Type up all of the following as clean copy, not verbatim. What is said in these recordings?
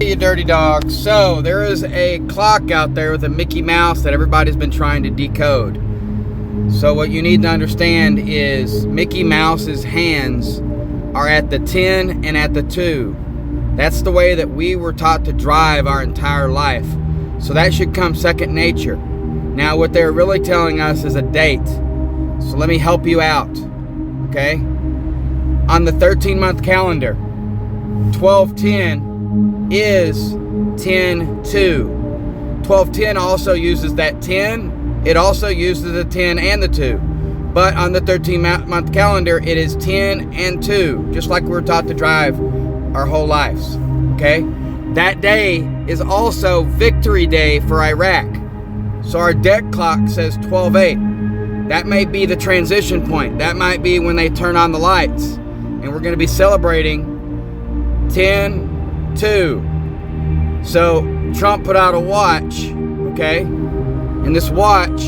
You dirty dog. So there is a clock out there with a Mickey Mouse that everybody's been trying to decode. So what you need to understand is Mickey Mouse's hands are at the 10 and at the 2. That's the way that we were taught to drive our entire life. So that should come second nature. Now what they're really telling us is a date. So let me help you out. Okay? On the 13-month calendar, 1210 is 10-2. 1210 also uses that 10. It also uses the 10 and the 2. But on the 13-month calendar, it is 10 and 2, just like we were taught to drive our whole lives. Okay? That day is also Victory Day for Iraq. So our deck clock says 12-8. That may be the transition point. That might be when they turn on the lights. And we're going to be celebrating 10-2. So Trump put out a watch, okay? And this watch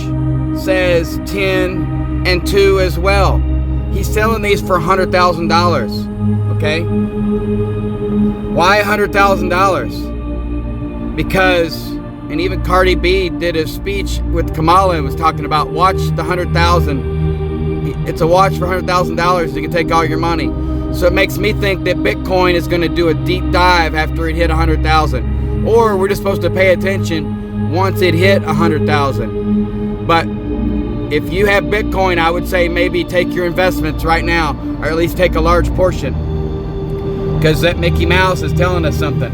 says 10 and 2 as well. He's selling these for $100,000, okay? Why $100,000? Because, and even Cardi B did a speech with Kamala and was talking about watch the 100,000. It's a watch for $100,000. You can take all your money. So it makes me think that Bitcoin is going to do a deep dive after it hit 100,000. Or we're just supposed to pay attention once it hit 100,000. But if you have Bitcoin, I would say maybe take your investments right now, or at least take a large portion. Because that Mickey Mouse is telling us something.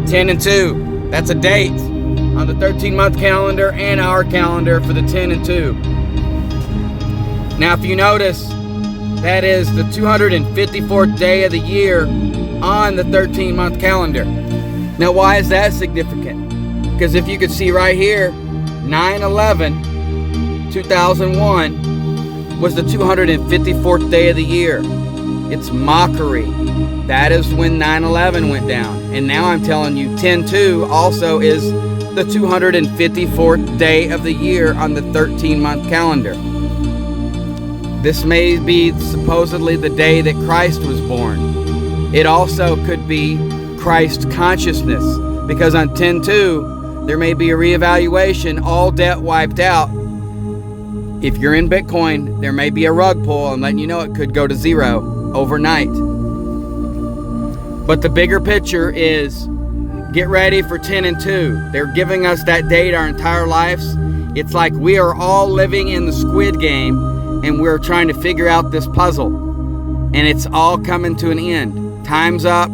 10 and 2. That's a date on the 13-month calendar and our calendar for the 10 and 2. Now, if you notice, that is the 254th day of the year on the 13-month calendar. Now, why is that significant? Because if you could see right here, 9/11/2001 was the 254th day of the year. It's mockery. That is when 9/11 went down. And now I'm telling you, 10-2 also is the 254th day of the year on the 13-month calendar. This may be supposedly the day that Christ was born. It also could be Christ consciousness, because on 10-2, there may be a reevaluation, all debt wiped out. If you're in Bitcoin, there may be a rug pull and letting you know it could go to zero overnight. But the bigger picture is get ready for 10 and 2. They're giving us that date our entire lives. It's like we are all living in the Squid Game and we're trying to figure out this puzzle. And it's all coming to an end. Time's up,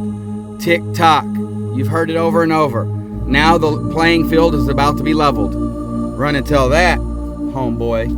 tick tock. You've heard it over and over. Now the playing field is about to be leveled. Run and tell that, homeboy.